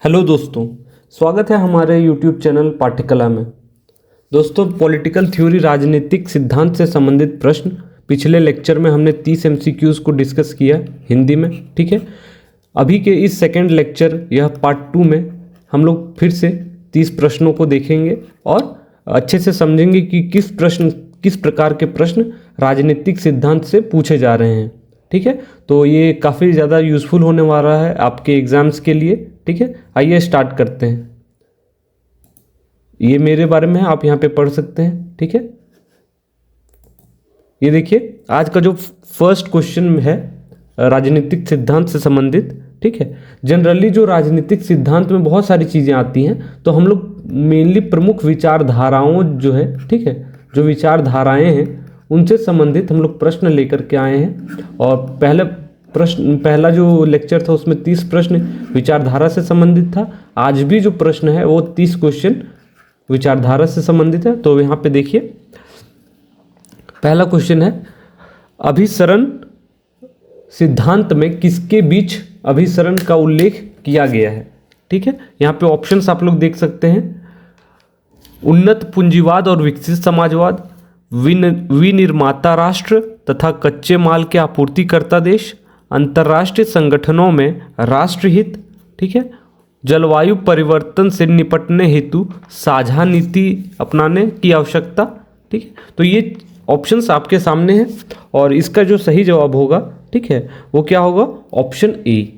Hello दोस्तों, स्वागत है हमारे YouTube चैनल पाठ्यकला में। दोस्तों, पॉलिटिकल थ्योरी राजनीतिक सिद्धांत से संबंधित प्रश्न पिछले लेक्चर में हमने 30 MCQs को डिस्कस किया हिंदी में। ठीक है, अभी के इस सेकंड लेक्चर यह पार्ट 2 में हम लोग फिर से 30 प्रश्नों को देखेंगे और अच्छे से समझेंगे कि किस प्रकार के प्रश्न राजनीतिक सिद्धांत से पूछे जा रहे हैं। ठीक है, तो ये काफ़ी ज़्यादा यूज़फुल होने वाला है आपके एग्ज़ाम्स के लिए। ठीक है, आइए स्टार्ट करते हैं। ये मेरे बारे में है, आप यहाँ पे पढ़ सकते हैं। ठीक है, ये देखिए आज का जो फर्स्ट क्वेश्चन है राजनीतिक सिद्धांत से संबंधित। ठीक है, जनरली जो राजनीतिक सिद्धांत में बहुत सारी चीज़ें आती हैं, तो हम लोग मेनली प्रमुख विचारधाराओं जो है, ठीक है, जो विचारधाराएं हैं उनसे संबंधित हम लोग प्रश्न लेकर के आए हैं। और पहला जो लेक्चर था उसमें 30 प्रश्न विचारधारा से संबंधित था। आज भी जो प्रश्न है वो 30 क्वेश्चन विचारधारा से संबंधित है। तो यहाँ पे देखिए, पहला क्वेश्चन है, अभिसरण सिद्धांत में किसके बीच अभिसरण का उल्लेख किया गया है। ठीक है, यहाँ पे ऑप्शंस आप लोग देख सकते हैं। उन्नत पूंजीवाद और विकसित समाजवाद, विनिर्माता राष्ट्र तथा कच्चे माल के आपूर्तिकर्ता देश, अंतर्राष्ट्रीय संगठनों में राष्ट्रहित, ठीक है, जलवायु परिवर्तन से निपटने हेतु साझा नीति अपनाने की आवश्यकता। ठीक है, तो ये ऑप्शंस आपके सामने हैं और इसका जो सही जवाब होगा, ठीक है, वो क्या होगा, ऑप्शन ए,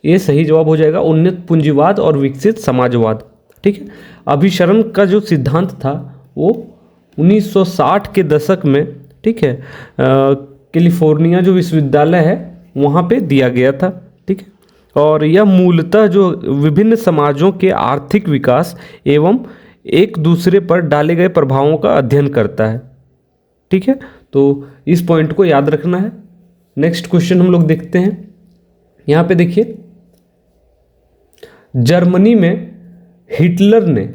ये सही जवाब हो जाएगा, उन्नत पूंजीवाद और विकसित समाजवाद। ठीक है, अभिसरण का जो सिद्धांत था वो 1960 के दशक में, ठीक है, कैलिफोर्निया जो विश्वविद्यालय है वहाँ पे दिया गया था। ठीक है, और यह मूलतः जो विभिन्न समाजों के आर्थिक विकास एवं एक दूसरे पर डाले गए प्रभावों का अध्ययन करता है। ठीक है, तो इस पॉइंट को याद रखना है। नेक्स्ट क्वेश्चन हम लोग देखते हैं। यहाँ पे देखिए, जर्मनी में हिटलर ने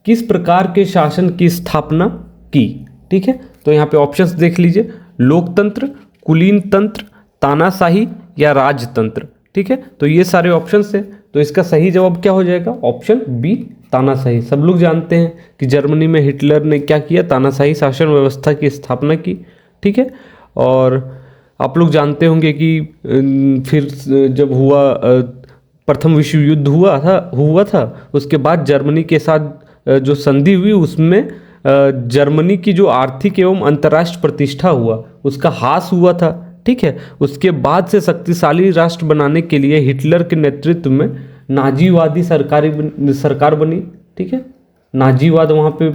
किस प्रकार के शासन की स्थापना की। ठीक है, तो यहाँ पे ऑप्शंस देख लीजिए, लोकतंत्र, कुलीन तंत्र, तानाशाही या राजतंत्र। ठीक है, तो ये सारे ऑप्शंस हैं, तो इसका सही जवाब क्या हो जाएगा, ऑप्शन बी, तानाशाही। सब लोग जानते हैं कि जर्मनी में हिटलर ने क्या किया, तानाशाही शासन व्यवस्था की स्थापना की। ठीक है, और आप लोग जानते होंगे कि फिर जब प्रथम विश्व युद्ध हुआ था उसके बाद जर्मनी के साथ जो संधि हुई उसमें जर्मनी की जो आर्थिक एवं अंतर्राष्ट्रीय प्रतिष्ठा हुआ उसका ह्रास हुआ था। ठीक है, उसके बाद से शक्तिशाली राष्ट्र बनाने के लिए हिटलर के नेतृत्व में नाजीवादी सरकार बनी। ठीक है, नाजीवाद वहाँ पे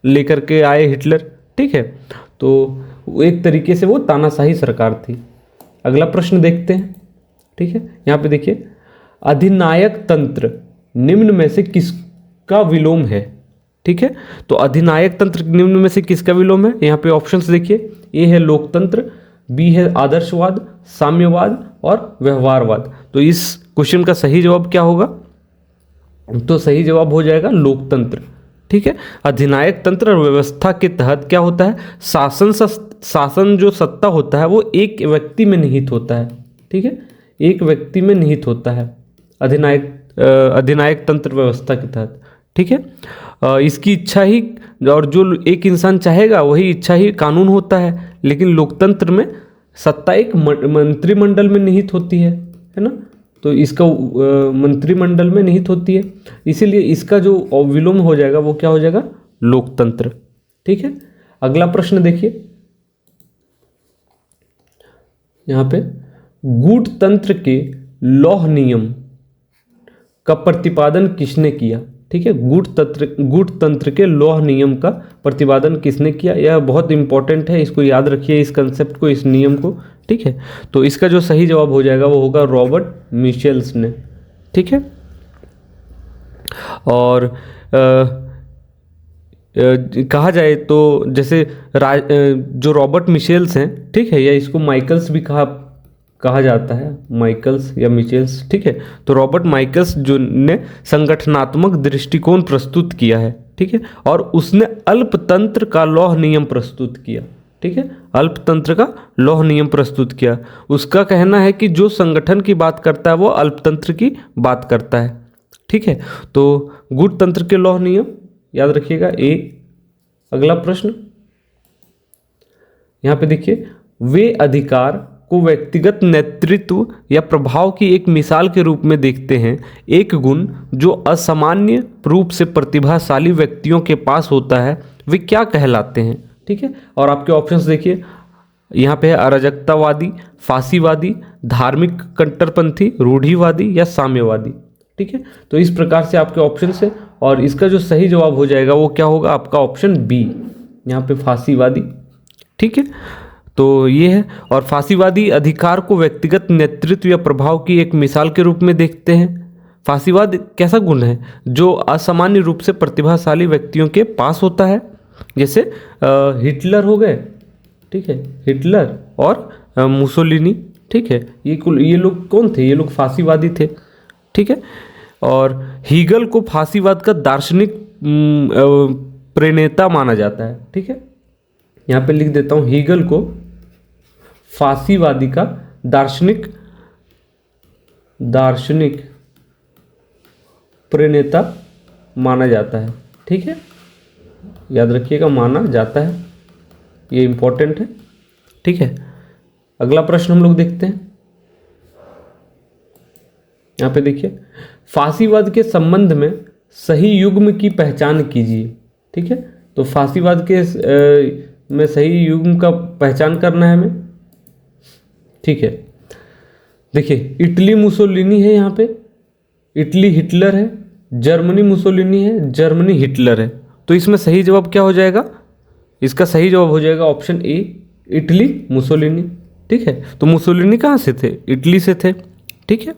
लेकर के आए हिटलर। ठीक है, तो एक तरीके से वो तानाशाही सरकार थी। अगला प्रश्न देखते हैं। ठीक है, यहाँ पे देखिए, अधिनायक तंत्र निम्न में से किसका विलोम है। ठीक है, तो अधिनायक तंत्र निम्न में से किसका विलोम है। यहाँ पे ऑप्शंस देखिए, ए है लोकतंत्र, बी है आदर्शवाद, साम्यवाद और व्यवहारवाद। तो इस क्वेश्चन का सही जवाब क्या होगा, तो सही जवाब हो जाएगा लोकतंत्र। ठीक है, अधिनायक तंत्र और व्यवस्था के तहत क्या होता है, शासन जो सत्ता होता है वो एक व्यक्ति में निहित होता है। ठीक है, एक व्यक्ति में निहित होता है अधिनायक तंत्र व्यवस्था के तहत। ठीक है, इसकी इच्छा ही, और जो एक इंसान चाहेगा वही इच्छा ही कानून होता है। लेकिन लोकतंत्र में सत्ता एक मंत्रिमंडल में निहित होती है ना, तो इसका मंत्रिमंडल में निहित होती है, इसीलिए इसका जो विलोम हो जाएगा वो क्या हो जाएगा, लोकतंत्र। ठीक है, अगला प्रश्न देखिए, यहाँ पे गूढ़तंत्र के लौह नियम का प्रतिपादन किसने किया। ठीक है, गूढ़तंत्र के लौह नियम का प्रतिपादन किसने किया, यह बहुत इंपॉर्टेंट है, इसको याद रखिए, इस कंसेप्ट को, इस नियम को। ठीक है, तो इसका जो सही जवाब हो जाएगा वो होगा रॉबर्ट मिशेल्स ने। ठीक है, और कहा जाए तो जैसे जो रॉबर्ट मिशेल्स हैं, ठीक है, या इसको माइकल्स भी कहा जाता है, माइकल्स या मिचेल्स। ठीक है, तो रॉबर्ट माइकल्स जो ने संगठनात्मक दृष्टिकोण प्रस्तुत किया है। ठीक है, और उसने अल्पतंत्र का लौह नियम प्रस्तुत किया। ठीक है, अल्पतंत्र का लौह नियम प्रस्तुत किया। उसका कहना है कि जो संगठन की बात करता है वो अल्पतंत्र की बात करता है। ठीक है, तो गुणतंत्र के लौह नियम याद रखिएगा ए। अगला प्रश्न यहाँ पे देखिए, वे अधिकार को व्यक्तिगत नेतृत्व या प्रभाव की एक मिसाल के रूप में देखते हैं। एक गुण जो असामान्य रूप से प्रतिभाशाली व्यक्तियों के पास होता है वे क्या कहलाते हैं? ठीक है, और आपके ऑप्शंस देखिए, यहाँ पे है अराजकतावादी, फांसीवादी, धार्मिक कट्टरपंथी, रूढ़िवादी या साम्यवादी। ठीक है, तो इस प्रकार से आपके ऑप्शन है, और इसका जो सही जवाब हो जाएगा वो क्या होगा? आपका ऑप्शन बी, यहाँ पे फांसीवादी। ठीक है, तो ये है, और फांसीवादी अधिकार को व्यक्तिगत नेतृत्व या प्रभाव की एक मिसाल के रूप में देखते हैं। फांसीवाद कैसा गुण है? जो असामान्य रूप से प्रतिभाशाली व्यक्तियों के पास होता है, जैसे हिटलर हो गए, ठीक है, हिटलर और मुसोलिनी। ठीक है, ये लोग कौन थे? ये लोग फांसीवादी थे। ठीक है, और हीगल को फांसीवाद का दार्शनिक प्रणेता माना जाता है। ठीक है, यहाँ पे लिख देता हूँ, हीगल को फांसीवादी का दार्शनिक प्रणेता माना जाता है। ठीक है, याद रखिएगा, माना जाता है, ये इंपॉर्टेंट है। ठीक है, अगला प्रश्न हम लोग देखते हैं। यहाँ पे देखिए, फांसीवाद के संबंध में सही युग्म की पहचान कीजिए। ठीक है, तो फांसीवाद के में सही युग्म का पहचान करना है हमें। ठीक है, देखिए, इटली मुसोलिनी है, यहाँ पे इटली हिटलर है, जर्मनी मुसोलिनी है, जर्मनी हिटलर है। तो इसमें सही जवाब क्या हो जाएगा? इसका सही जवाब हो जाएगा ऑप्शन ए, इटली मुसोलिनी। ठीक है, तो मुसोलिनी कहाँ से थे? इटली से थे। ठीक है,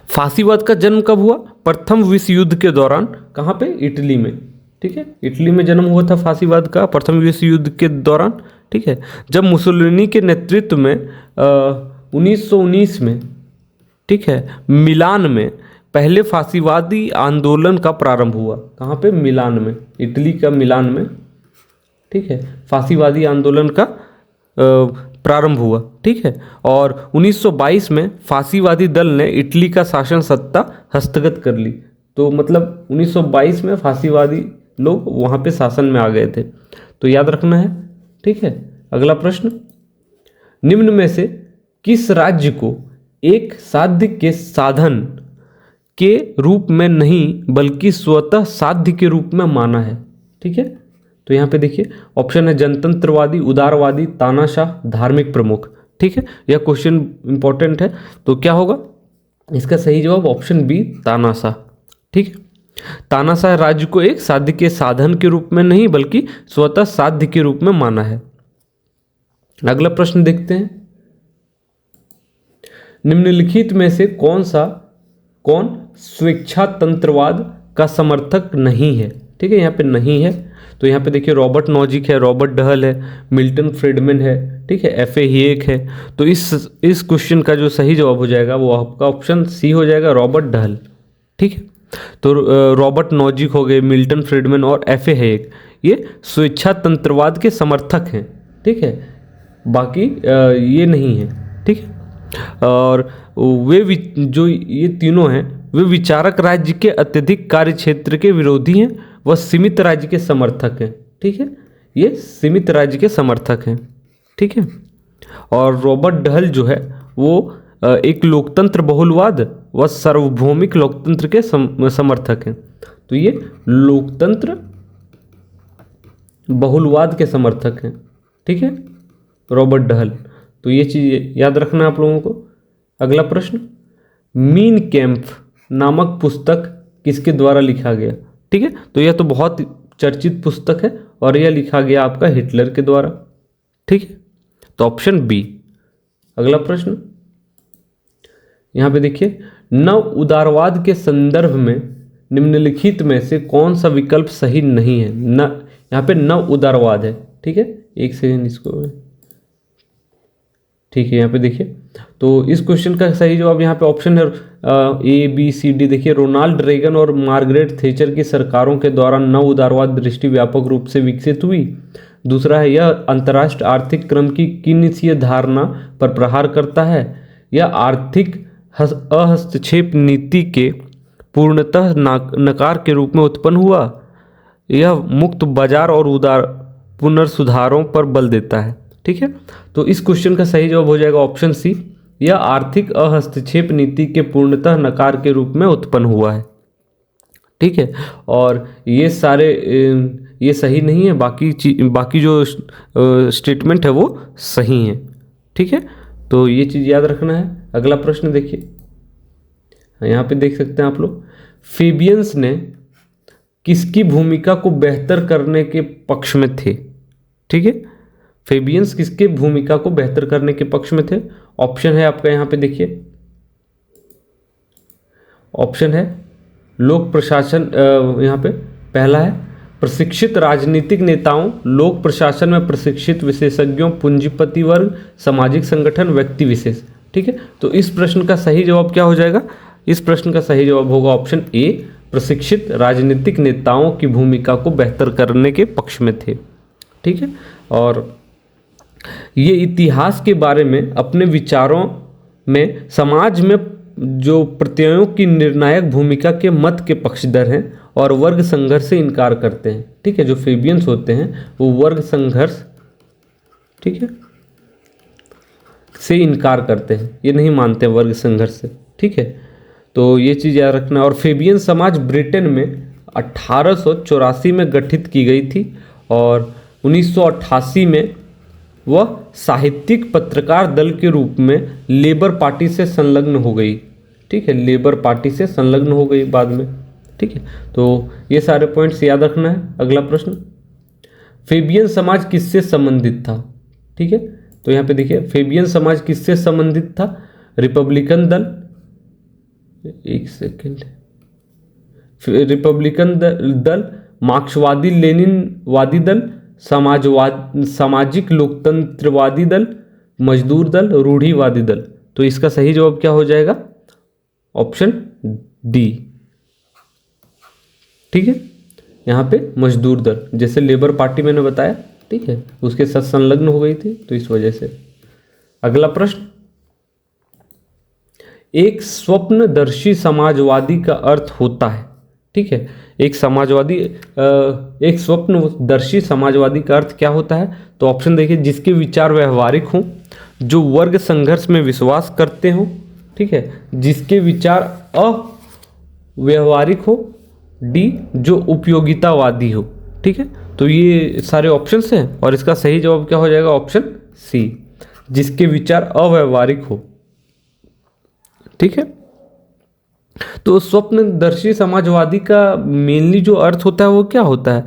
फांसीवाद का जन्म कब हुआ? प्रथम विश्व युद्ध के दौरान। कहाँ पे? इटली में। ठीक है, इटली में जन्म हुआ था फांसीवाद का प्रथम विश्व युद्ध के दौरान। ठीक है, जब मुसोलिनी के नेतृत्व में 1919 में, ठीक है, मिलान में पहले फांसीवादी आंदोलन का प्रारंभ हुआ। कहाँ पे? मिलान में, इटली का मिलान में। ठीक है, फांसीवादी आंदोलन का प्रारंभ हुआ। ठीक है, और 1922 में फांसीवादी दल ने इटली का शासन सत्ता हस्तगत कर ली। तो मतलब 1922 में फांसीवादी लोग वहाँ पे शासन में आ गए थे, तो याद रखना है। ठीक है, अगला प्रश्न, निम्न में से किस राज्य को एक साध्य के साधन के रूप में नहीं बल्कि स्वतः साध्य के रूप में माना है? ठीक है, तो यहाँ पे देखिए, ऑप्शन है जनतंत्रवादी, उदारवादी, तानाशाह, धार्मिक प्रमुख। ठीक है, यह क्वेश्चन इंपॉर्टेंट है, तो क्या होगा इसका सही जवाब? ऑप्शन बी, तानाशाह। ठीक है, तानाशाह राज्य को एक साध्य के साधन के रूप में नहीं बल्कि स्वतः साध्य के रूप में माना है। अगला प्रश्न देखते हैं, निम्नलिखित में से कौन स्वेच्छातंत्रवाद का समर्थक नहीं है? ठीक है, यहाँ पे नहीं है, तो यहाँ पे देखिए, रॉबर्ट नॉजिक है, रॉबर्ट डहल है, मिल्टन फ्रीडमैन है, ठीक है, एफ ए हिएक है। तो इस क्वेश्चन का जो सही जवाब हो जाएगा वो आपका ऑप्शन सी हो जाएगा, रॉबर्ट डहल। ठीक है, तो रॉबर्ट नॉजिक हो गए, मिल्टन फ्रीडमैन और एफ ए हिएक, ये स्वेच्छातंत्रवाद के समर्थक हैं। ठीक है, बाकी ये नहीं है। ठीक है, और वे जो ये तीनों हैं वे विचारक राज्य के अत्यधिक कार्य क्षेत्र के विरोधी हैं, वह सीमित राज्य के समर्थक हैं। ठीक है, ये सीमित राज्य के समर्थक हैं। ठीक है, और रॉबर्ट डहल जो है वो एक लोकतंत्र बहुलवाद व सार्वभौमिक लोकतंत्र के समर्थक हैं। तो ये लोकतंत्र बहुलवाद के समर्थक हैं। ठीक है, रॉबर्ट डहल, तो ये चीज़ याद रखना है आप लोगों को। अगला प्रश्न, मीन कैम्प नामक पुस्तक किसके द्वारा लिखा गया? ठीक है, तो यह तो बहुत चर्चित पुस्तक है और यह लिखा गया आपका हिटलर के द्वारा। ठीक है, तो ऑप्शन बी। अगला प्रश्न, यहाँ पे देखिए, नव उदारवाद के संदर्भ में निम्नलिखित में से कौन सा विकल्प सही नहीं है? यहाँ पे नव उदारवाद है। ठीक है, एक सेकंड इसको, ठीक है, यहाँ पे देखिए, तो इस क्वेश्चन का सही जवाब यहाँ पे ऑप्शन है ए बी सी डी। देखिए, रोनाल्ड रेगन और मार्गरेट थैचर की सरकारों के दौरान नव उदारवाद दृष्टि व्यापक रूप से विकसित हुई। दूसरा है यह अंतर्राष्ट्रीय आर्थिक क्रम की किन्सीय धारणा पर प्रहार करता है, यह आर्थिक अहस्तक्षेप नीति के पूर्णतः नकार के रूप में उत्पन्न हुआ, यह मुक्त बाजार और उदार पुनर्सुधारों पर बल देता है। ठीक है, तो इस क्वेश्चन का सही जवाब हो जाएगा ऑप्शन सी, यह आर्थिक अहस्तक्षेप नीति के पूर्णतः नकार के रूप में उत्पन्न हुआ है। ठीक है, और ये सारे ये सही नहीं है, बाकी जो स्टेटमेंट है वो सही है। ठीक है, तो ये चीज़ याद रखना है। अगला प्रश्न देखिए, यहाँ पे देख सकते हैं आप लोग, फेबियंस ने किसकी भूमिका को बेहतर करने के पक्ष में थे। ठीक है, फेबियंस किसके भूमिका को बेहतर करने के पक्ष में थे। ऑप्शन है आपका यहाँ पे देखिए, ऑप्शन है लोक प्रशासन, यहाँ पे पहला है प्रशिक्षित राजनीतिक नेताओं, लोक प्रशासन में प्रशिक्षित विशेषज्ञों, पूंजीपति वर्ग, सामाजिक संगठन, व्यक्ति विशेष। ठीक है, तो इस प्रश्न का सही जवाब क्या हो जाएगा, इस प्रश्न का सही जवाब होगा ऑप्शन ए, प्रशिक्षित राजनीतिक नेताओं की भूमिका को बेहतर करने के पक्ष में थे। ठीक है, और ये इतिहास के बारे में अपने विचारों में समाज में जो प्रत्ययों की निर्णायक भूमिका के मत के पक्षधर हैं और वर्ग संघर्ष से इनकार करते हैं। ठीक है, जो फेबियंस होते हैं वो वर्ग संघर्ष, ठीक है, से इनकार करते हैं, ये नहीं मानते वर्ग संघर्ष से। ठीक है, तो ये चीज़ याद रखना। और फेबियन समाज ब्रिटेन में 1884 में गठित की गई थी और 1988 में वह साहित्यिक पत्रकार दल के रूप में लेबर पार्टी से संलग्न हो गई। ठीक है, लेबर पार्टी से संलग्न हो गई बाद में। ठीक है, तो ये सारे पॉइंट्स याद रखना है। अगला प्रश्न, फेबियन समाज किससे संबंधित था। ठीक है, तो यहाँ पे देखिए, फेबियन समाज किससे संबंधित था, रिपब्लिकन दल, एक सेकेंड, रिपब्लिकन दल, मार्क्सवादी लेनिनवादी दल, सामाजिक लोकतंत्रवादी दल, मजदूर दल, रूढ़िवादी दल। तो इसका सही जवाब क्या हो जाएगा, ऑप्शन डी। ठीक है, यहाँ पे मजदूर दल, जैसे लेबर पार्टी मैंने बताया, ठीक है, उसके साथ संलग्न हो गई थी तो इस वजह से। अगला प्रश्न, एक स्वप्नदर्शी समाजवादी का अर्थ होता है। ठीक है, एक स्वप्नदर्शी समाजवादी का अर्थ क्या होता है, तो ऑप्शन देखिए, जिसके विचार व्यवहारिक हों, जो वर्ग संघर्ष में विश्वास करते हों, ठीक है, जिसके विचार अव्यवहारिक हो, डी, जो उपयोगितावादी हो। ठीक है, तो ये सारे ऑप्शंस हैं और इसका सही जवाब क्या हो जाएगा, ऑप्शन सी, जिसके विचार अव्यवहारिक हो। ठीक है, तो स्वप्नदर्शी समाजवादी का मेनली जो अर्थ होता है वो क्या होता है,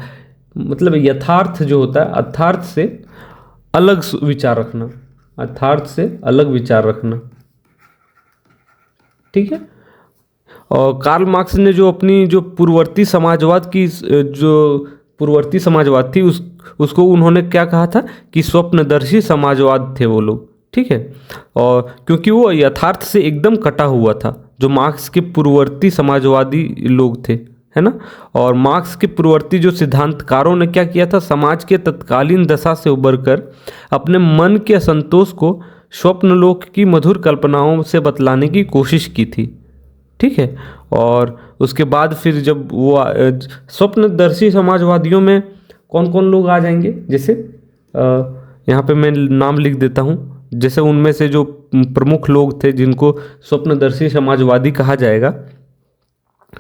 मतलब यथार्थ जो होता है, अर्थार्थ से अलग विचार रखना, अर्थार्थ से अलग विचार रखना। ठीक है, और कार्ल मार्क्स ने जो अपनी जो पूर्ववर्ती समाजवाद थी उसको उन्होंने क्या कहा था कि स्वप्नदर्शी समाजवाद थे वो लोग। ठीक है, और क्योंकि वो यथार्थ से एकदम कटा हुआ था, जो मार्क्स के पूर्ववर्ती समाजवादी लोग थे, है ना। और मार्क्स के पूर्ववर्ती जो सिद्धांतकारों ने क्या किया था, समाज के तत्कालीन दशा से उबरकर अपने मन के असंतोष को स्वप्नलोक की मधुर कल्पनाओं से बतलाने की कोशिश की थी। ठीक है, और उसके बाद फिर जब वो स्वप्नदर्शी समाजवादियों में कौन कौन लोग आ जाएंगे, जैसे यहाँ पे मैं नाम लिख देता हूँ, जैसे उनमें से जो प्रमुख लोग थे जिनको स्वप्नदर्शी समाजवादी कहा जाएगा,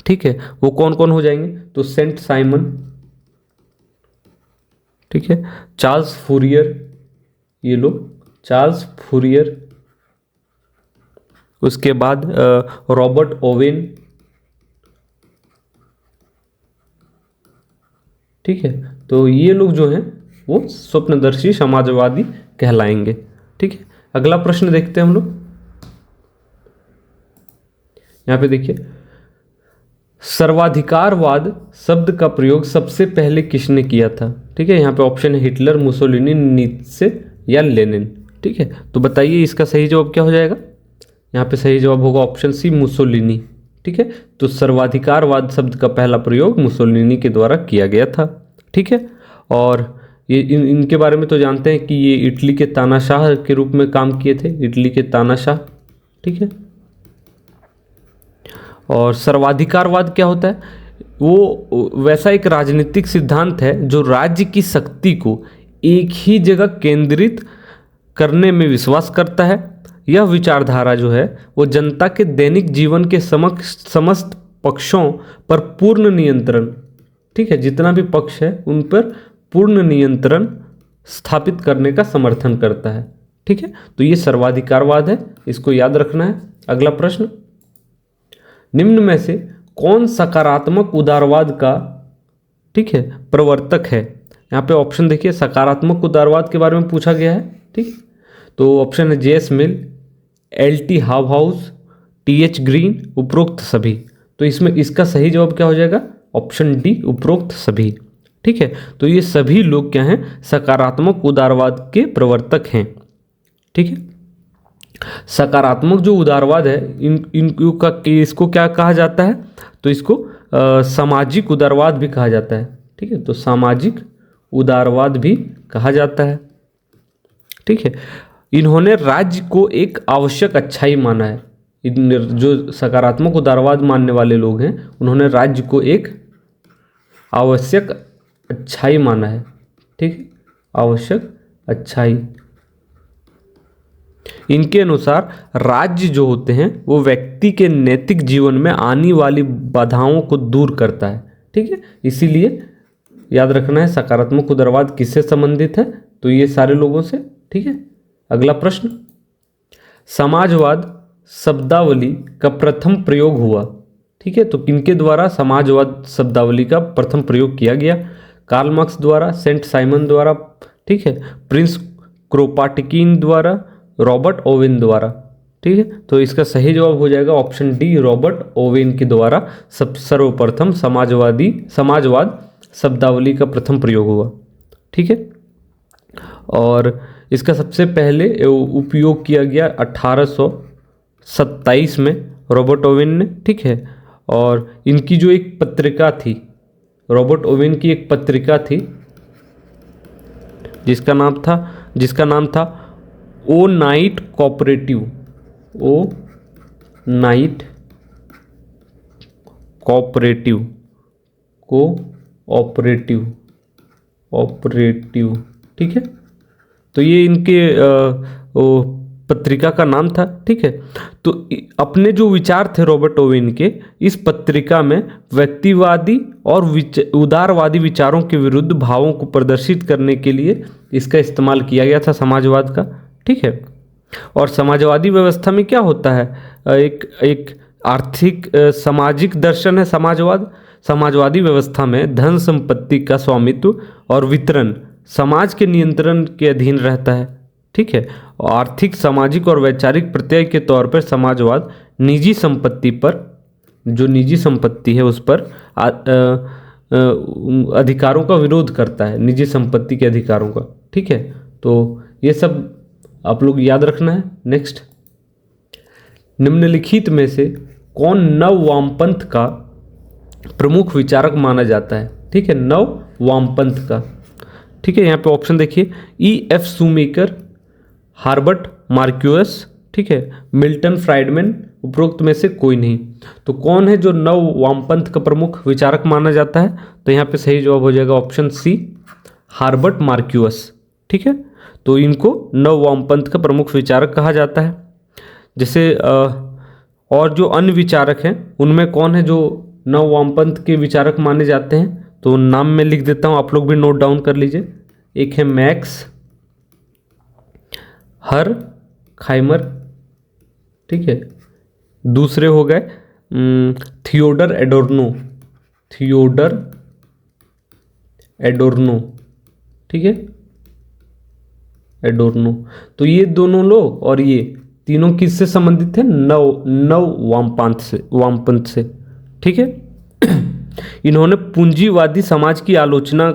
ठीक है, वो कौन कौन हो जाएंगे, तो सेंट साइमन, ठीक है, चार्ल्स फूरियर, ये लोग चार्ल्स फूरियर, उसके बाद रॉबर्ट ओवेन, ठीक है, तो ये लोग जो हैं वो स्वप्नदर्शी समाजवादी कहलाएंगे। ठीक है, अगला प्रश्न देखते हैं हम लोग। यहाँ पे देखिए, सर्वाधिकारवाद शब्द का प्रयोग सबसे पहले किसने किया था। ठीक है, यहाँ पे ऑप्शन है हिटलर, मुसोलिनी, नीत्शे या लेनिन। ठीक है, तो बताइए इसका सही जवाब क्या हो जाएगा। यहाँ पे सही जवाब होगा ऑप्शन सी, मुसोलिनी। ठीक है, तो सर्वाधिकारवाद शब्द का पहला प्रयोग मुसोलिनी के द्वारा किया गया था। ठीक है, और ये इनके बारे में तो जानते हैं कि ये इटली के तानाशाह के रूप में काम किए थे, इटली के तानाशाह, ठीक है। और सर्वाधिकारवाद क्या होता है? वो वैसा एक राजनीतिक सिद्धांत है जो राज्य की शक्ति को एक ही जगह केंद्रित करने में विश्वास करता है। यह विचारधारा जो है वो जनता के दैनिक जीवन के समस्त पक्षों पर पूर्ण नियंत्रण, ठीक है, जितना भी पक्ष है उन पर पूर्ण नियंत्रण स्थापित करने का समर्थन करता है, ठीक है। तो ये सर्वाधिकारवाद है, इसको याद रखना है। अगला प्रश्न, निम्न में से कौन सकारात्मक उदारवाद का, ठीक है, प्रवर्तक है? यहाँ पे ऑप्शन देखिए, सकारात्मक उदारवाद के बारे में पूछा गया है, ठीक। तो ऑप्शन है J S Mill, L T Hobhouse, T H Green, उपरोक्त सभी। तो इसमें इसका सही जवाब क्या हो जाएगा? ऑप्शन डी, उपरोक्त सभी, ठीक है। तो ये सभी लोग क्या हैं? सकारात्मक उदारवाद के प्रवर्तक हैं, ठीक है। सकारात्मक जो उदारवाद है इसको क्या कहा जाता है? तो इसको सामाजिक उदारवाद भी कहा जाता है, ठीक है। तो सामाजिक उदारवाद भी कहा जाता है, ठीक है। इन्होंने राज्य को एक आवश्यक अच्छाई माना है। जो सकारात्मक उदारवाद मानने वाले लोग हैं उन्होंने राज्य को एक आवश्यक अच्छाई माना है, ठीक है, आवश्यक अच्छाई। इनके अनुसार राज्य जो होते हैं वो व्यक्ति के नैतिक जीवन में आने वाली बाधाओं को दूर करता है, ठीक है। इसीलिए याद रखना है सकारात्मक उदारवाद किससे संबंधित है? तो ये सारे लोगों से, ठीक है। अगला प्रश्न, समाजवाद शब्दावली का प्रथम प्रयोग हुआ, ठीक है। तो किनके द्वारा समाजवाद शब्दावली का प्रथम प्रयोग किया गया? कार्ल मार्क्स द्वारा, सेंट साइमन द्वारा, ठीक है, प्रिंस क्रोपाटिकिन द्वारा, रॉबर्ट ओवेन द्वारा, ठीक है। तो इसका सही जवाब हो जाएगा ऑप्शन डी, रॉबर्ट ओवेन के द्वारा सर्वप्रथम समाजवाद शब्दावली का प्रथम प्रयोग हुआ, ठीक है। और इसका सबसे पहले उपयोग किया गया 1827 में रॉबर्ट ओवेन ने, ठीक है। और इनकी जो एक पत्रिका थी, रॉबर्ट ओवेन की एक पत्रिका थी जिसका नाम था ओ नाइट कोऑपरेटिव, ओ नाइट कोऑपरेटिव, ठीक है। तो ये इनके पत्रिका का नाम था, ठीक है। तो अपने जो विचार थे रॉबर्ट ओवेन के, इस पत्रिका में व्यक्तिवादी और उदारवादी विचारों के विरुद्ध भावों को प्रदर्शित करने के लिए इसका इस्तेमाल किया गया था, समाजवाद का, ठीक है। और समाजवादी व्यवस्था में क्या होता है? एक आर्थिक सामाजिक दर्शन है समाजवाद। समाजवादी व्यवस्था में धन संपत्ति का स्वामित्व और वितरण समाज के नियंत्रण के अधीन रहता है, ठीक है। आर्थिक, सामाजिक और वैचारिक प्रत्यय के तौर पर समाजवाद निजी संपत्ति पर, जो निजी संपत्ति है उस पर अधिकारों का विरोध करता है, निजी संपत्ति के अधिकारों का, ठीक है। तो ये सब आप लोग याद रखना है। नेक्स्ट, निम्नलिखित में से कौन नव वामपंथ का प्रमुख विचारक माना जाता है? ठीक है, नव वामपंथ का, ठीक है। यहाँ पे ऑप्शन देखिए, ई एफ शूमेकर, हार्बर्ट मार्क्यूस, ठीक है, मिल्टन फ्राइडमैन, उपरोक्त में से कोई नहीं। तो कौन है जो नव वामपंथ का प्रमुख विचारक माना जाता है? तो यहाँ पे सही जवाब हो जाएगा ऑप्शन सी, हार्बर्ट मार्क्यूस, ठीक है। तो इनको नव वामपंथ का प्रमुख विचारक कहा जाता है। जैसे और जो अन्य विचारक हैं उनमें कौन है जो नव वामपंथ के विचारक माने जाते हैं? तो नाम मैं लिख देता हूँ, आप लोग भी नोट डाउन कर लीजिए। एक है मैक्स हर खाइमर, ठीक है। दूसरे हो गए थियोडर एडोर्नो, ठीक है, एडोर्नो। तो ये दोनों लोग और ये तीनों किससे संबंधित है? नव वामपंथ से, ठीक है। इन्होंने पूंजीवादी समाज की आलोचना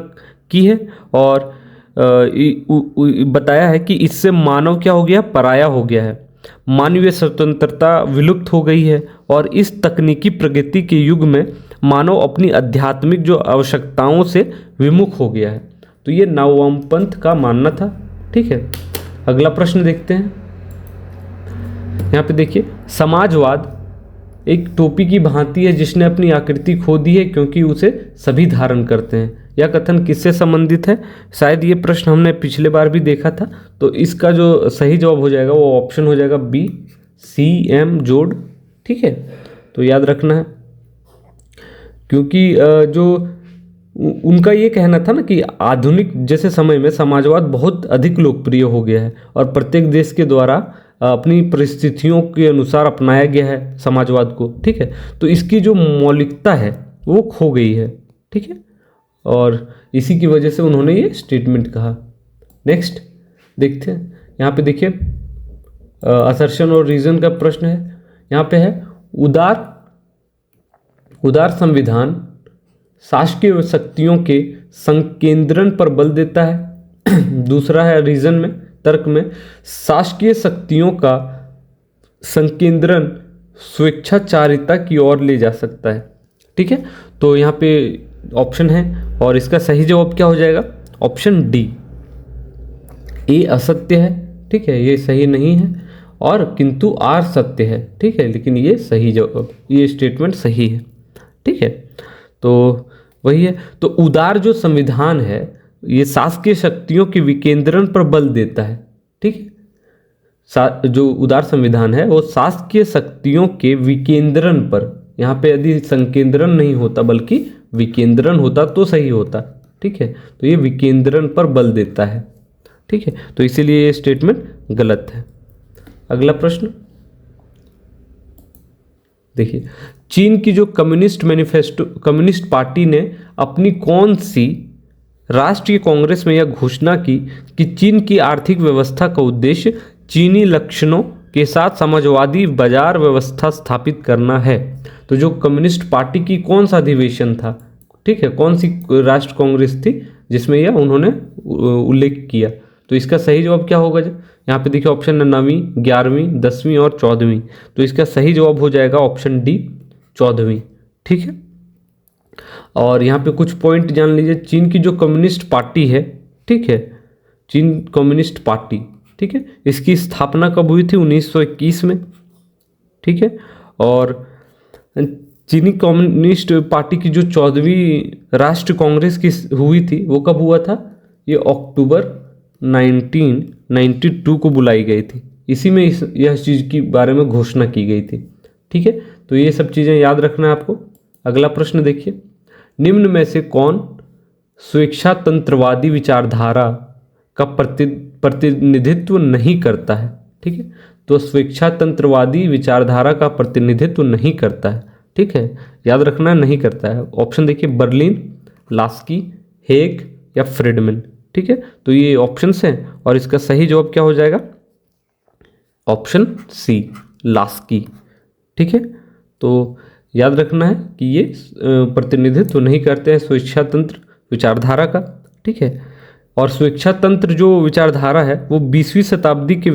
की है और बताया है कि इससे मानव क्या हो गया? पराया हो गया है, मानवीय स्वतंत्रता विलुप्त हो गई है और इस तकनीकी प्रगति के युग में मानव अपनी आध्यात्मिक जो आवश्यकताओं से विमुख हो गया है। तो ये वामपंथ का मानना था। ठीक है, अगला प्रश्न देखते हैं। यहाँ पे देखिए, समाजवाद एक टोपी की भांति है जिसने अपनी आकृति खो दी है क्योंकि उसे सभी धारण करते हैं। यह कथन किससे संबंधित है? शायद ये प्रश्न हमने पिछले बार भी देखा था, तो इसका जो सही जवाब हो जाएगा वो ऑप्शन हो जाएगा बी, CM जोड़। ठीक है, तो याद रखना है, क्योंकि जो उनका ये कहना था ना कि आधुनिक जैसे समय में समाजवाद बहुत अधिक लोकप्रिय हो गया है और प्रत्येक देश के द्वारा अपनी परिस्थितियों के अनुसार अपनाया गया है समाजवाद को। ठीक है, तो इसकी जो मौलिकता है वो खो गई है। ठीक है, और इसी की वजह से उन्होंने ये स्टेटमेंट कहा। नेक्स्ट देखते हैं, यहाँ पे देखिए असर्शन और रीजन का प्रश्न है। यहाँ पे है उदार संविधान शासकीय शक्तियों के संकेंद्रण पर बल देता है। दूसरा है रीजन में, तर्क में, शासकीय शक्तियों का संकेंद्रण स्वेच्छाचारिता की ओर ले जा सकता है। ठीक है, तो यहाँ पे ऑप्शन है और इसका सही जवाब क्या हो जाएगा? ऑप्शन डी, ए असत्य है। ठीक है, ये सही नहीं है, और किंतु आर सत्य है। ठीक है, लेकिन ये सही जवाब, ये स्टेटमेंट सही है। ठीक है, तो वही है। तो उदार जो संविधान है ये शासकीय शक्तियों के विकेंद्रण पर बल देता है। ठीक है, जो उदार संविधान है वो शासकीय शक्तियों के विकेंद्रण पर, यहाँ पे यदि संकेंद्रण नहीं होता बल्कि विकेंद्रण होता तो सही होता। ठीक है, तो ये विकेंद्रण पर बल देता है। ठीक है, तो इसीलिए ये स्टेटमेंट गलत है। अगला प्रश्न देखिए, चीन की जो कम्युनिस्ट पार्टी ने अपनी कौन सी राष्ट्रीय कांग्रेस में यह घोषणा की कि चीन की आर्थिक व्यवस्था का उद्देश्य चीनी लक्षणों के साथ समाजवादी बाजार व्यवस्था स्थापित करना है। तो जो कम्युनिस्ट पार्टी की कौन सा अधिवेशन था? ठीक है, कौन सी राष्ट्र कांग्रेस थी जिसमें यह उन्होंने उल्लेख किया? तो इसका सही जवाब क्या होगा? यहाँ पे देखिए ऑप्शन है 9वीं, 11वीं, 10वीं और 14वीं। तो इसका सही जवाब हो जाएगा ऑप्शन डी, 14वीं। ठीक है, और यहाँ पे कुछ पॉइंट जान लीजिए। चीन की जो कम्युनिस्ट पार्टी है, ठीक है, चीन कम्युनिस्ट पार्टी, ठीक है, इसकी स्थापना कब हुई थी? 1921 में। ठीक है, और चीनी कम्युनिस्ट पार्टी की जो 14वीं राष्ट्र कांग्रेस की हुई थी वो कब हुआ था? ये अक्टूबर 1992 को बुलाई गई थी। इसी में यह चीज़ के बारे में घोषणा की गई थी। ठीक है, तो ये सब चीज़ें याद रखना है आपको। अगला प्रश्न देखिए, निम्न में से कौन स्वेच्छातंत्रवादी विचारधारा का प्रतिनिधित्व नहीं करता है? ठीक है, तो स्वेच्छातंत्रवादी विचारधारा का प्रतिनिधित्व नहीं करता है। ठीक है, याद रखना, नहीं करता है। ऑप्शन देखिए, बर्लिन, लास्की, हेग या फ्रीडमैन। ठीक है, तो ये ऑप्शंस हैं और इसका सही जवाब क्या हो जाएगा? Option C, Laski. ठीक है, तो याद रखना है कि ये प्रतिनिधित्व नहीं करते हैं स्वेच्छातंत्र विचारधारा का। ठीक है, और स्वेच्छातंत्र जो विचारधारा है वो 20वीं शताब्दी के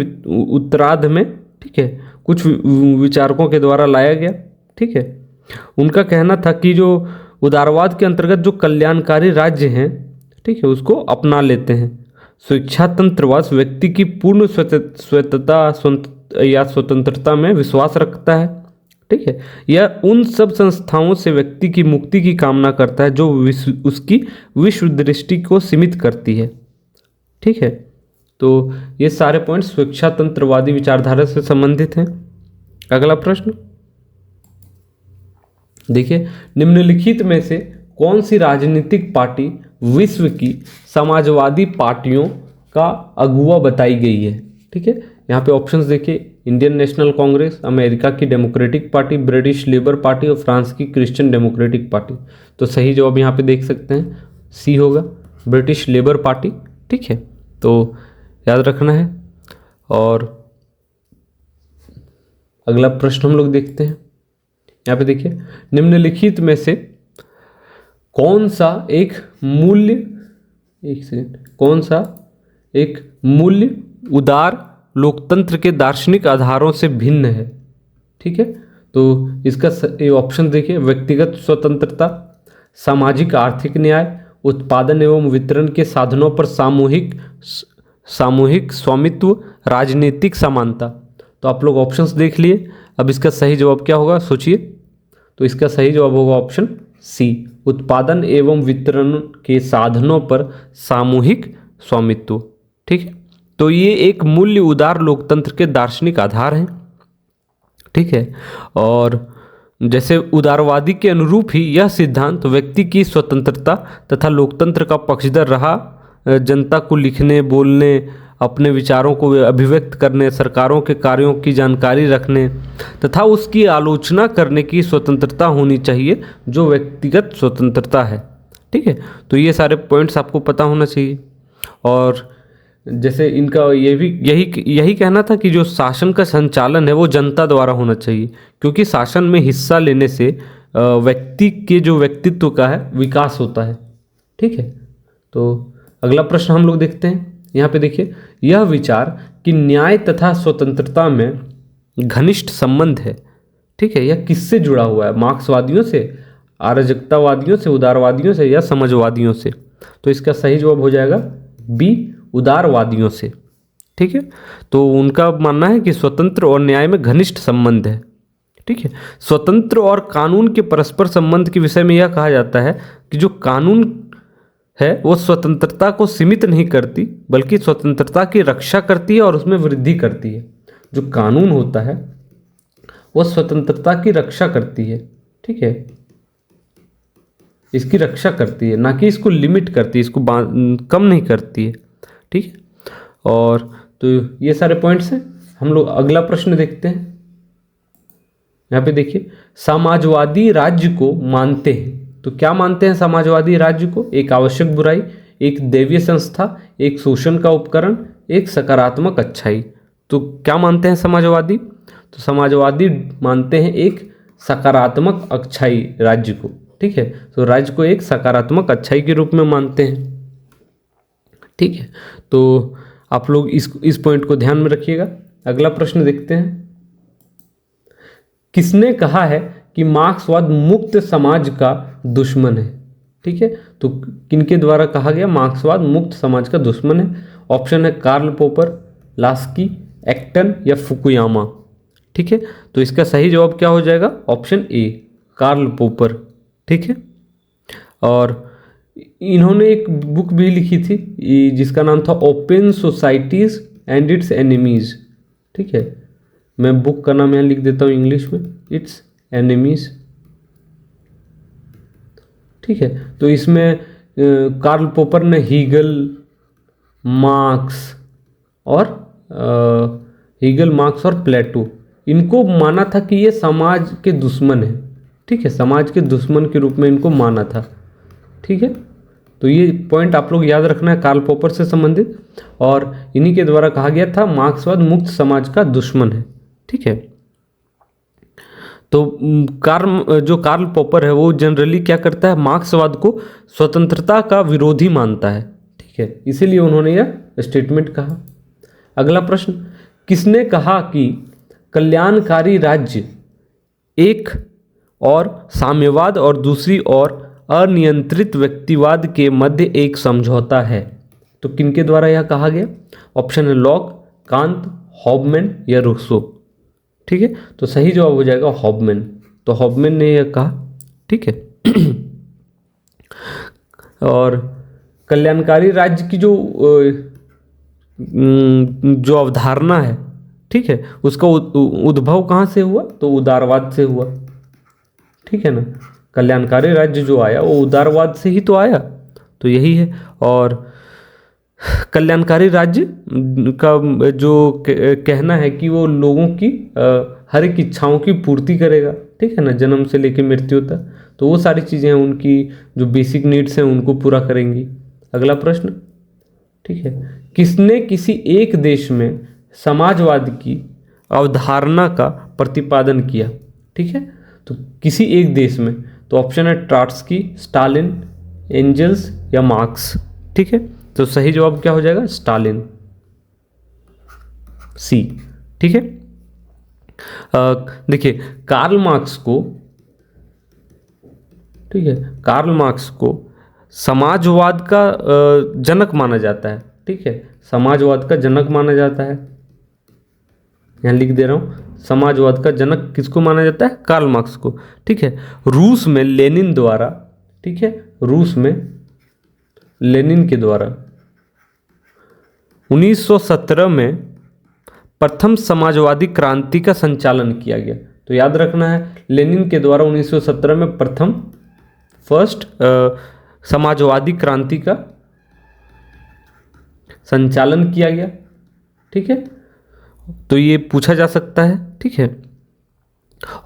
उत्तरार्ध में, ठीक है, कुछ विचारकों के द्वारा लाया गया। ठीक है, उनका कहना था कि जो उदारवाद के अंतर्गत जो कल्याणकारी राज्य हैं, ठीक है, उसको अपना लेते हैं। स्वेच्छातंत्रवाद व्यक्ति की पूर्ण स्वतंत्रता में विश्वास रखता है। ठीक है, यह उन सब संस्थाओं से व्यक्ति की मुक्ति की कामना करता है जो उसकी विश्व दृष्टि को सीमित करती है। ठीक है, तो ये सारे पॉइंट स्वेच्छातंत्रवादी विचारधारा से संबंधित हैं। अगला प्रश्न देखिए, निम्नलिखित में से कौन सी राजनीतिक पार्टी विश्व की समाजवादी पार्टियों का अगुवा बताई गई है? ठीक है, यहाँ पे ऑप्शंस देखिए, इंडियन नेशनल कांग्रेस, अमेरिका की democratic party, British labour party और फ्रांस की क्रिश्चियन डेमोक्रेटिक पार्टी। तो सही जवाब यहाँ पे देख सकते हैं, सी होगा, ब्रिटिश लेबर पार्टी। ठीक है, तो याद रखना है। और अगला प्रश्न हम लोग देखते हैं। यहाँ पे देखिए, निम्नलिखित में से कौन सा एक मूल्य उदार लोकतंत्र के दार्शनिक आधारों से भिन्न है? ठीक है, तो इसका ऑप्शन देखिए, व्यक्तिगत स्वतंत्रता, सामाजिक आर्थिक न्याय, उत्पादन एवं वितरण के साधनों पर सामूहिक स्वामित्व, राजनीतिक समानता। तो आप लोग ऑप्शंस देख लिए। अब इसका सही जवाब क्या होगा सोचिए। तो इसका सही जवाब होगा ऑप्शन सी, उत्पादन एवं वितरण के साधनों पर सामूहिक स्वामित्व। ठीक है, तो ये एक मूल्य उदार लोकतंत्र के दार्शनिक आधार हैं। ठीक है, और जैसे उदारवादी के अनुरूप ही यह सिद्धांत व्यक्ति की स्वतंत्रता तथा लोकतंत्र का पक्षधर रहा। जनता को लिखने, बोलने, अपने विचारों को अभिव्यक्त करने, सरकारों के कार्यों की जानकारी रखने तथा उसकी आलोचना करने की स्वतंत्रता होनी चाहिए, जो व्यक्तिगत स्वतंत्रता है। ठीक है, तो ये सारे पॉइंट्स आपको पता होना चाहिए। और जैसे इनका यही कहना था कि जो शासन का संचालन है वो जनता द्वारा होना चाहिए, क्योंकि शासन में हिस्सा लेने से व्यक्ति के जो व्यक्तित्व का है विकास होता है। ठीक है, तो अगला प्रश्न हम लोग देखते हैं। यहाँ पे देखिए, यह विचार कि न्याय तथा स्वतंत्रता में घनिष्ठ संबंध है। ठीक है, यह किससे जुड़ा हुआ है? मार्क्सवादियों से, अराजकतावादियों से, उदारवादियों से या समाजवादियों से? तो इसका सही जवाब हो जाएगा बी, उदारवादियों से। ठीक है, तो उनका मानना है कि स्वतंत्र और न्याय में घनिष्ठ संबंध है। ठीक है, स्वतंत्र और कानून के परस्पर संबंध के विषय में यह कहा जाता है कि जो कानून है वो स्वतंत्रता को सीमित नहीं करती, बल्कि स्वतंत्रता की रक्षा करती है और उसमें वृद्धि करती है। जो कानून होता है वो स्वतंत्रता की रक्षा करती है। ठीक है, इसकी रक्षा करती है, ना कि इसको लिमिट करती है, इसको कम नहीं करती है। ठीक है, और तो ये सारे पॉइंट्स हैं। हम लोग अगला प्रश्न देखते हैं। यहाँ पे देखिए, समाजवादी राज्य को मानते हैं। तो क्या मानते हैं समाजवादी राज्य को? एक आवश्यक बुराई, एक दैवीय संस्था, एक शोषण का उपकरण, एक सकारात्मक अच्छाई। तो क्या मानते हैं समाजवादी? तो समाजवादी मानते हैं एक सकारात्मक अच्छाई राज्य को। ठीक है, तो राज्य को एक सकारात्मक अच्छाई के रूप में मानते हैं। ठीक है, तो आप लोग इस पॉइंट को ध्यान में रखिएगा। अगला प्रश्न देखते हैं। किसने कहा है कि मार्क्सवाद मुक्त समाज का दुश्मन है? ठीक है, तो किनके द्वारा कहा गया मार्क्सवाद मुक्त समाज का दुश्मन है? ऑप्शन है कार्ल पोपर, लास्की, एक्टन या फुकुयामा। ठीक है, तो इसका सही जवाब क्या हो जाएगा? ऑप्शन ए, कार्ल पोपर। ठीक है, और इन्होंने एक बुक भी लिखी थी जिसका नाम था open societies and it's enemies. ठीक है, मैं बुक का नाम यहाँ लिख देता हूँ इंग्लिश में, इट्स एनिमीज। ठीक है, तो इसमें कार्ल पोपर ने हीगल, मार्क्स और प्लेटो, इनको माना था कि ये समाज के दुश्मन है। ठीक है, समाज के दुश्मन के रूप में इनको माना था। ठीक है, तो ये पॉइंट आप लोग याद रखना है, कार्ल पोपर से संबंधित, और इन्हीं के द्वारा कहा गया था मार्क्सवाद मुक्त समाज का दुश्मन है। ठीक है, तो कार्ल पोपर है वो जनरली क्या करता है, मार्क्सवाद को स्वतंत्रता का विरोधी मानता है। ठीक है, इसीलिए उन्होंने यह स्टेटमेंट कहा। अगला प्रश्न, किसने कहा कि कल्याणकारी राज्य एक और साम्यवाद और दूसरी ओर अनियंत्रित व्यक्तिवाद के मध्य एक समझौता है? तो किनके द्वारा यह कहा गया? ऑप्शन है लॉक, कांत, हॉबमैन या रूसो। ठीक है, तो सही जवाब हो जाएगा हॉबमैन। तो हॉबमैन ने यह कहा। ठीक है, और कल्याणकारी राज्य की जो अवधारणा है, ठीक है, उसका उद्भव कहाँ से हुआ? तो उदारवाद से हुआ। ठीक है ना, कल्याणकारी राज्य जो आया वो उदारवाद से ही तो आया, तो यही है। और कल्याणकारी राज्य का जो कहना है कि वो लोगों की हर एक इच्छाओं की पूर्ति करेगा। ठीक है ना, जन्म से लेकर मृत्यु तक, तो वो सारी चीज़ें हैं उनकी जो बेसिक नीड्स हैं उनको पूरा करेंगी। अगला प्रश्न, ठीक है, किसने किसी एक देश में समाजवाद की अवधारणा का प्रतिपादन किया? ठीक है, तो किसी एक देश में, तो ऑप्शन है ट्रॉट्स्की, स्टालिन, एंजल्स या मार्क्स। ठीक है, तो सही जवाब क्या हो जाएगा? स्टालिन, सी। ठीक है, देखिए कार्ल मार्क्स को, ठीक है, कार्ल मार्क्स को समाजवाद का जनक माना जाता है। ठीक है, समाजवाद का जनक माना जाता है, यहाँ लिख दे रहा हूँ, समाजवाद का जनक किसको माना जाता है? कार्ल मार्क्स को। ठीक है, रूस में लेनिन द्वारा, ठीक है, रूस में लेनिन के द्वारा 1917 में प्रथम समाजवादी क्रांति का संचालन किया गया। तो याद रखना है, लेनिन के द्वारा 1917 में प्रथम फर्स्ट समाजवादी क्रांति का संचालन किया गया। ठीक है, तो ये पूछा जा सकता है। ठीक है,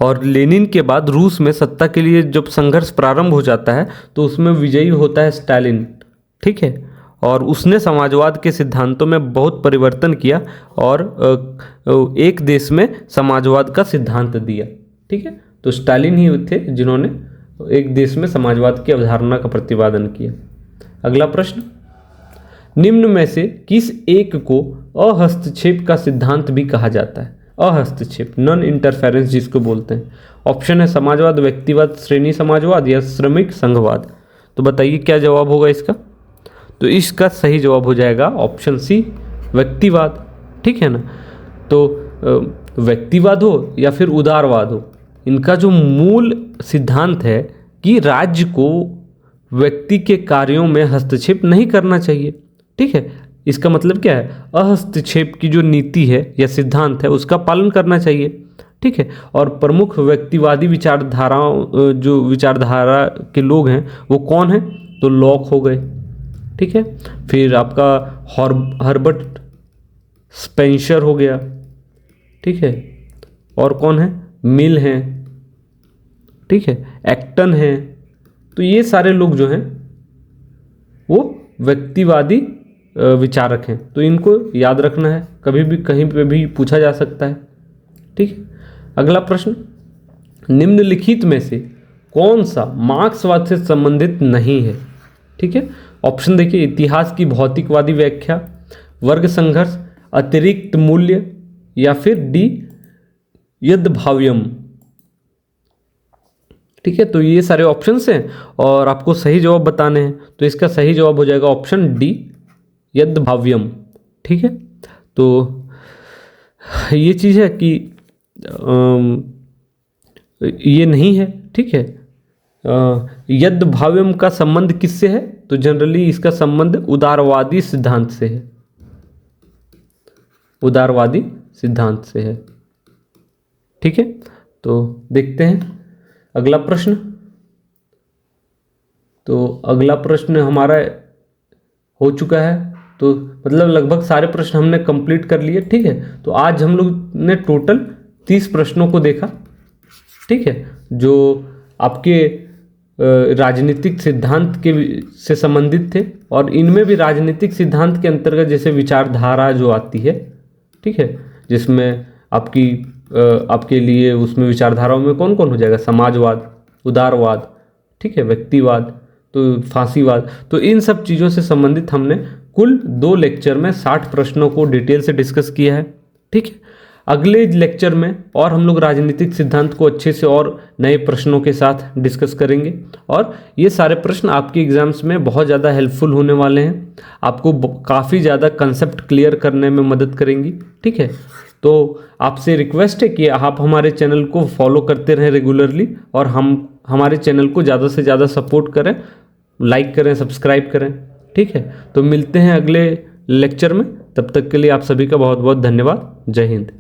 और लेनिन के बाद रूस में सत्ता के लिए जब संघर्ष प्रारंभ हो जाता है तो उसमें विजयी होता है स्टालिन। ठीक है, और उसने समाजवाद के सिद्धांतों में बहुत परिवर्तन किया और एक देश में समाजवाद का सिद्धांत दिया। ठीक है, तो स्टालिन ही थे जिन्होंने एक देश में समाजवाद की अवधारणा का प्रतिपादन किया। अगला प्रश्न, निम्न में से किस एक को अहस्तक्षेप का सिद्धांत भी कहा जाता है? अहस्तक्षेप, नॉन इंटरफेरेंस जिसको बोलते हैं। ऑप्शन है समाजवाद, व्यक्तिवाद, श्रेणी समाजवाद या श्रमिक संघवाद। तो बताइए क्या जवाब होगा इसका? तो इसका सही जवाब हो जाएगा ऑप्शन सी, व्यक्तिवाद। ठीक है ना, तो व्यक्तिवाद हो या फिर उदारवाद हो, इनका जो मूल सिद्धांत है कि राज्य को व्यक्ति के कार्यों में हस्तक्षेप नहीं करना चाहिए। ठीक है, इसका मतलब क्या है? अहस्तक्षेप की जो नीति है या सिद्धांत है उसका पालन करना चाहिए। ठीक है, और प्रमुख व्यक्तिवादी विचारधाराओं, जो विचारधारा के लोग हैं वो कौन हैं? तो लॉक हो गए। ठीक है, फिर आपका हर्बर्ट स्पेंसर हो गया। ठीक है, और कौन है? मिल हैं। ठीक है, एक्टन है। तो ये सारे लोग जो हैं वो व्यक्तिवादी विचारक हैं। तो इनको याद रखना है, कभी भी कहीं पे भी पूछा जा सकता है। ठीक है, अगला प्रश्न, निम्नलिखित में से कौन सा मार्क्सवाद से संबंधित नहीं है? ठीक है, ऑप्शन देखिए, इतिहास की भौतिकवादी व्याख्या, वर्ग संघर्ष, अतिरिक्त मूल्य या फिर डी यद्भाव्यम। ठीक है, तो ये सारे ऑप्शंस हैं और आपको सही जवाब बताने हैं। तो इसका सही जवाब हो जाएगा ऑप्शन डी, यद्भाव्यम। ठीक है, तो ये चीज़ है कि ये नहीं है। ठीक है, यद्भाव्यम का संबंध किससे है? तो जनरली इसका संबंध उदारवादी सिद्धांत से है, उदारवादी सिद्धांत से है। ठीक है, तो देखते हैं अगला प्रश्न। तो अगला प्रश्न हमारा हो चुका है, तो मतलब लगभग सारे प्रश्न हमने कंप्लीट कर लिए। ठीक है, तो आज हम लोग ने टोटल 30 प्रश्नों को देखा। ठीक है, जो आपके राजनीतिक सिद्धांत के से संबंधित थे, और इनमें भी राजनीतिक सिद्धांत के अंतर्गत जैसे विचारधारा जो आती है, ठीक है, जिसमें आपके लिए उसमें विचारधाराओं में कौन कौन हो जाएगा? समाजवाद, उदारवाद, ठीक है, व्यक्तिवाद, तो फांसीवाद। तो इन सब चीज़ों से संबंधित हमने कुल 2 लेक्चर में 60 प्रश्नों को डिटेल से डिस्कस किया है। ठीक है, अगले लेक्चर में और हम लोग राजनीतिक सिद्धांत को अच्छे से और नए प्रश्नों के साथ डिस्कस करेंगे, और ये सारे प्रश्न आपके एग्जाम्स में बहुत ज़्यादा हेल्पफुल होने वाले हैं, आपको काफ़ी ज़्यादा कंसेप्ट क्लियर करने में मदद करेंगी। ठीक है, तो आपसे रिक्वेस्ट है कि आप हमारे चैनल को फॉलो करते रहें रेगुलरली, और हमारे चैनल को ज़्यादा से ज़्यादा सपोर्ट करें, लाइक करें, सब्सक्राइब करें। ठीक है, तो मिलते हैं अगले लेक्चर में, तब तक के लिए आप सभी का बहुत बहुत धन्यवाद। जय हिंद।